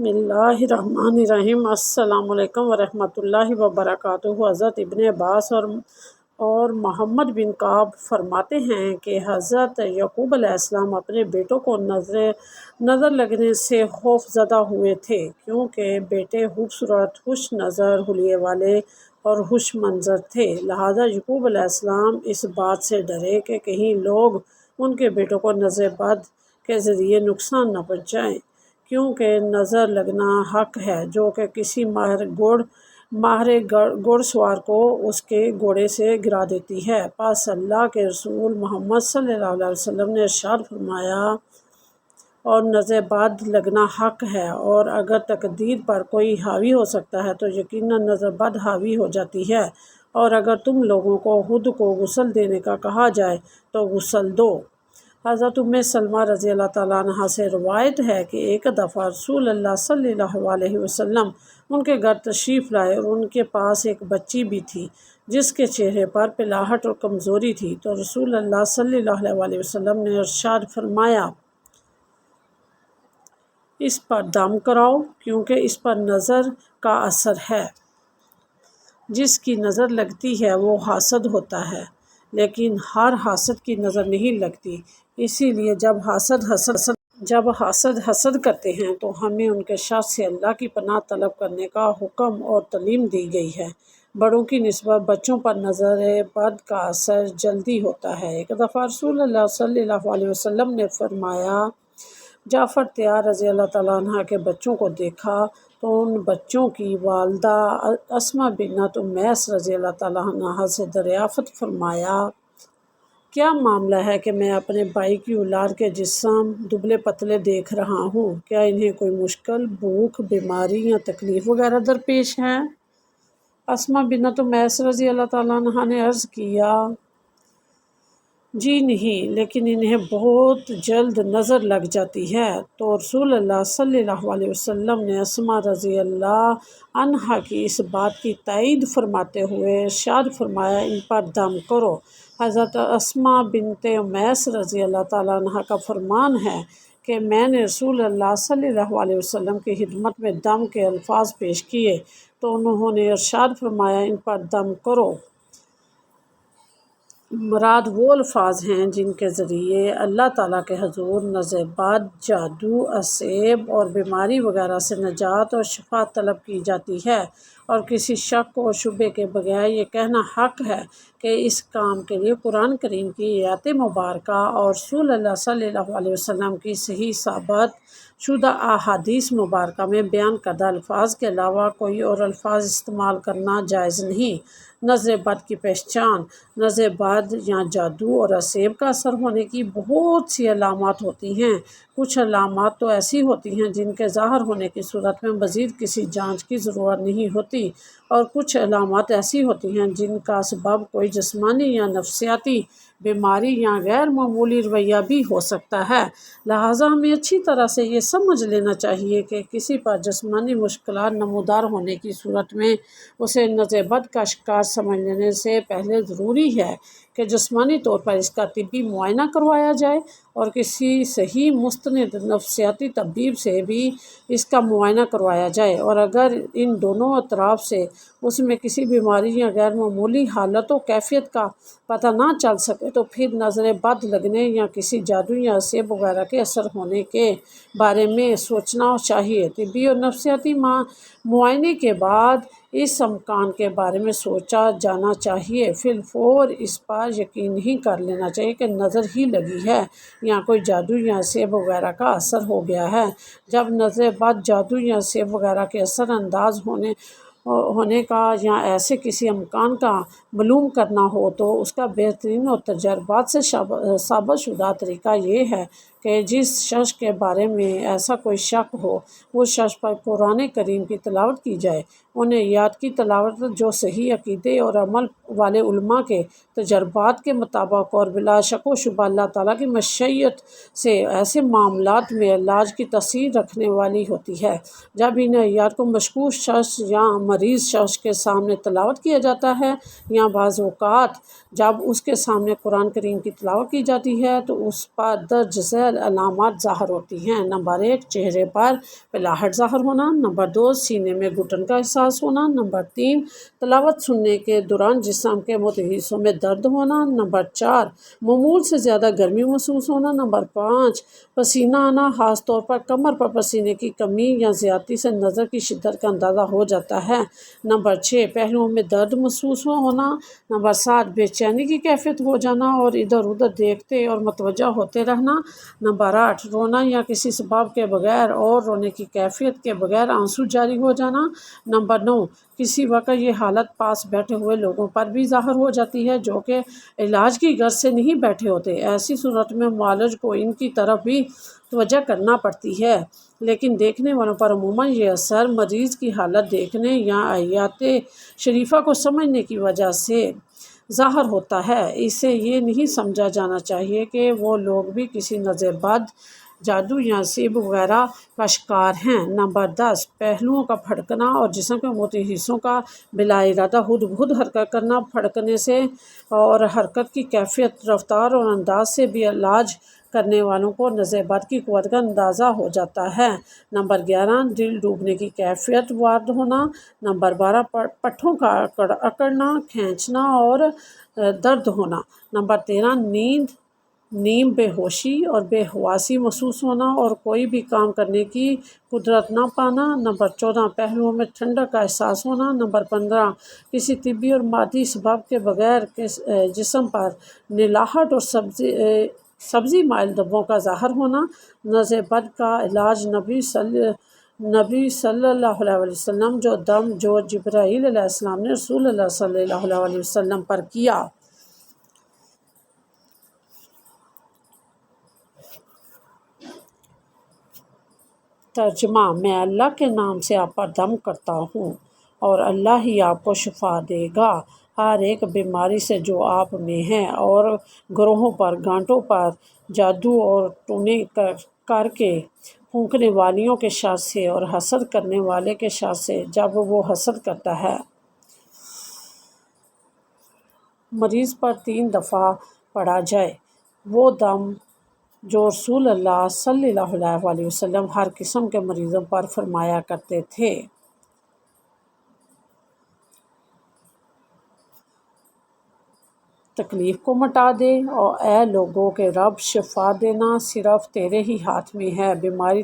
اللہ الرحمن الرحیم۔ السلام علیکم ورحمۃ اللہ وبرکاتہ۔ حضرت ابن عباس اور محمد بن کعب فرماتے ہیں کہ حضرت یعقوب علیہ السلام اپنے بیٹوں کو نظر لگنے سے خوف زدہ ہوئے تھے، کیونکہ بیٹے خوبصورت، خوش نظر، حلیے والے اور خوش منظر تھے۔ لہٰذا یعقوب علیہ السلام اس بات سے ڈرے کہ کہیں لوگ ان کے بیٹوں کو نظر بد کے ذریعے نقصان نہ پہنچائیں، کیونکہ نظر لگنا حق ہے جو کہ کسی ماہر گھڑ سوار کو اس کے گھوڑے سے گرا دیتی ہے۔ پس اللہ کے رسول محمد صلی اللہ علیہ وسلم نے ارشاد فرمایا، اور نظر بد لگنا حق ہے، اور اگر تقدیر پر کوئی حاوی ہو سکتا ہے تو یقیناً نظر بد حاوی ہو جاتی ہے، اور اگر تم لوگوں کو خود کو غسل دینے کا کہا جائے تو غسل دو۔ حضرت ام سلمہ رضی اللہ تعالیٰ عنہ سے روایت ہے کہ ایک دفعہ رسول اللہ صلی اللہ علیہ وسلم ان کے گھر تشریف لائے، اور ان کے پاس ایک بچی بھی تھی جس کے چہرے پر پلاہٹ اور کمزوری تھی۔ تو رسول اللہ صلی اللہ علیہ وسلم نے ارشاد فرمایا، اس پر دم کراؤ، کیونکہ اس پر نظر کا اثر ہے۔ جس کی نظر لگتی ہے وہ حاسد ہوتا ہے، لیکن ہر حاسد کی نظر نہیں لگتی۔ اسی لیے جب حاسد حسد کرتے ہیں تو ہمیں ان کے شر سے اللہ کی پناہ طلب کرنے کا حکم اور تعلیم دی گئی ہے۔ بڑوں کی نسبت بچوں پر نظر بد کا اثر جلدی ہوتا ہے۔ ایک دفعہ رسول اللہ صلی اللہ علیہ وسلم نے فرمایا، جعفر طیار رضی اللہ تعالیٰ عنہ کے بچوں کو دیکھا تو ان بچوں کی والدہ اسماء بنت امیس رضی اللہ تعالیٰ عنہ سے دریافت فرمایا، کیا معاملہ ہے کہ میں اپنے بھائی کی اولاد کے جسم دبلے پتلے دیکھ رہا ہوں؟ کیا انہیں کوئی مشکل، بھوک، بیماری یا تکلیف وغیرہ درپیش ہے؟ اسماء بنت امیس رضی اللہ تعالیٰ عنہ نے عرض کیا، جی نہیں، لیکن انہیں بہت جلد نظر لگ جاتی ہے۔ تو رسول اللہ صلی اللہ علیہ وسلم نے اسماء رضی اللہ عنہا کی اس بات کی تائید فرماتے ہوئے ارشاد فرمایا، ان پر دم کرو۔ حضرت اسماء بنت امیس رضی اللہ تعالیٰ عنہ کا فرمان ہے کہ میں نے رسول اللہ صلی اللہ علیہ وسلم کی خدمت میں دم کے الفاظ پیش کیے تو انہوں نے ارشاد فرمایا، ان پر دم کرو۔ مراد وہ الفاظ ہیں جن کے ذریعے اللہ تعالیٰ کے حضور نظر بد، جادو، عصیب اور بیماری وغیرہ سے نجات اور شفا طلب کی جاتی ہے، اور کسی شک اور شبے کے بغیر یہ کہنا حق ہے کہ اس کام کے لیے قرآن کریم کی آیات مبارکہ اور رسول اللہ صلی اللہ علیہ وسلم کی صحیح ثابت شدہ احادیث مبارکہ میں بیان کردہ الفاظ کے علاوہ کوئی اور الفاظ استعمال کرنا جائز نہیں۔ نظر بد کی پہچان: نظر بد یا جادو اور عصیب کا اثر ہونے کی بہت سی علامات ہوتی ہیں۔ کچھ علامات تو ایسی ہوتی ہیں جن کے ظاہر ہونے کی صورت میں مزید کسی جانچ کی ضرورت نہیں ہوتی، اور کچھ علامات ایسی ہوتی ہیں جن کا سبب کوئی جسمانی یا نفسیاتی بیماری یا غیر معمولی رویہ بھی ہو سکتا ہے۔ لہٰذا ہمیں اچھی طرح سے یہ سمجھ لینا چاہیے کہ کسی پر جسمانی مشکلات نمودار ہونے کی صورت میں اسے نظر بد کا شکار سمجھ لینے سے پہلے ضروری ہے کہ جسمانی طور پر اس کا طبی معائنہ کروایا جائے، اور کسی صحیح مستند نفسیاتی طبیب سے بھی اس کا معائنہ کروایا جائے، اور اگر ان دونوں اطراف سے اس میں کسی بیماری یا غیر معمولی حالت و کیفیت کا پتہ نہ چل سکے تو پھر نظر بد لگنے یا کسی جادو یا عصیب وغیرہ کے اثر ہونے کے بارے میں سوچنا چاہیے۔ طبی اور نفسیاتی معائنے کے بعد اس امکان کے بارے میں سوچا جانا چاہیے۔ فی الفور اس پر یقین نہیں کر لینا چاہیے کہ نظر ہی لگی ہے یا کوئی جادو یا عصیب وغیرہ کا اثر ہو گیا ہے۔ جب نظر بد، جادو یا عصیب وغیرہ کے اثر انداز ہونے کا یا ایسے کسی امکان کا معلوم کرنا ہو تو اس کا بہترین اور تجربات سے ثابت شدہ طریقہ یہ ہے کہ جس شخص کے بارے میں ایسا کوئی شک ہو اس شخص پر قرآن کریم کی تلاوت کی جائے۔ ان آیات کی تلاوت جو صحیح عقیدے اور عمل والے علماء کے تجربات کے مطابق اور بلا شک و شبہ اللہ تعالیٰ کی مشیت سے ایسے معاملات میں علاج کی تاثیر رکھنے والی ہوتی ہے۔ جب ان آیات کو مشکوک شخص یا مریض شخص کے سامنے تلاوت کیا جاتا ہے یا بعض اوقات جب اس کے سامنے قرآن کریم کی تلاوت کی جاتی ہے تو اس پر درج ذیل علامات ظاہر ہوتی ہیں۔ نمبر 1 چہرے پر پلاہٹ ظاہر ہونا۔ نمبر 2 سینے میں گھٹن کا احساس ہونا۔ نمبر 3 تلاوت سننے کے دوران جسم کے متحد حصوں میں درد ہونا۔ نمبر 4 معمول سے زیادہ گرمی محسوس ہونا۔ نمبر 5 پسینہ آنا، خاص طور پر کمر پر پسینے کی کمی یا زیادتی سے نظر کی شدت کا اندازہ ہو جاتا ہے۔ نمبر 6 پہلوؤں میں درد محسوس ہونا۔ نمبر 7 بے چینی کی کیفیت ہو جانا اور ادھر ادھر دیکھتے اور متوجہ ہوتے رہنا۔ نمبر 8 رونا یا کسی سبب کے بغیر اور رونے کی کیفیت کے بغیر آنسو جاری ہو جانا۔ نمبر 9 کسی وقت یہ حالت پاس بیٹھے ہوئے لوگوں پر بھی ظاہر ہو جاتی ہے جو کہ علاج کی غرض سے نہیں بیٹھے ہوتے۔ ایسی صورت میں معالج کو ان کی طرف بھی توجہ کرنا پڑتی ہے، لیکن دیکھنے والوں پر عموماً یہ اثر مریض کی حالت دیکھنے یا آیات شریفہ کو سمجھنے کی وجہ سے ظاہر ہوتا ہے۔ اسے یہ نہیں سمجھا جانا چاہیے کہ وہ لوگ بھی کسی نظر بد، جادو یا سحر وغیرہ کا شکار ہیں۔ نمبر 10 پہلوؤں کا پھڑکنا اور جسم کے متحد حصوں کا بلا ارادہ خود بخود حرکت کرنا۔ پھڑکنے سے اور حرکت کی کیفیت، رفتار اور انداز سے بھی علاج کرنے والوں کو نظر بد کی قوت کا اندازہ ہو جاتا ہے۔ نمبر 11 دل ڈوبنے کی کیفیت وارد ہونا۔ نمبر 12 پٹھوں کا اکڑنا، کھینچنا اور درد ہونا۔ نمبر 13 نیم بے ہوشی اور بے حواسی محسوس ہونا اور کوئی بھی کام کرنے کی قدرت نہ پانا۔ نمبر 14 پہلوؤں میں ٹھنڈک کا احساس ہونا۔ نمبر 15 کسی طبی اور مادی سبب کے بغیر جسم پر نلاہٹ اور سبزی مائل دبوں کا ظاہر ہونا۔ نظر بد کا علاج نبی صلی اللہ علیہ وسلم جو جبرائیل علیہ السلام نے رسول اللہ صلی اللہ علیہ وسلم پر کیا۔ ترجمہ: میں اللہ کے نام سے آپ پر دم کرتا ہوں اور اللہ ہی آپ کو شفا دے گا ہر ایک بیماری سے جو آپ میں ہے، اور گروہوں پر، گانٹوں پر جادو اور ٹونے کر کے پھونکنے والیوں کے شر سے اور حسد کرنے والے کے شر سے جب وہ حسد کرتا ہے۔ مریض پر 3 دفعہ پڑھا جائے وہ دم جو رسول اللہ صلی اللہ علیہ وسلم ہر قسم کے مریضوں پر فرمایا کرتے تھے۔ تکلیف کو مٹا دے اور اے لوگوں کے رب، شفا دینا صرف تیرے ہی ہاتھ میں ہے۔ بیماری،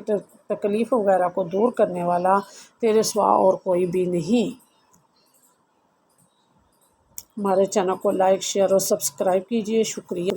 تکلیف وغیرہ کو دور کرنے والا تیرے سوا اور کوئی بھی نہیں۔ ہمارے چینل کو لائک، شیئر اور سبسکرائب کیجیے۔ شکریہ۔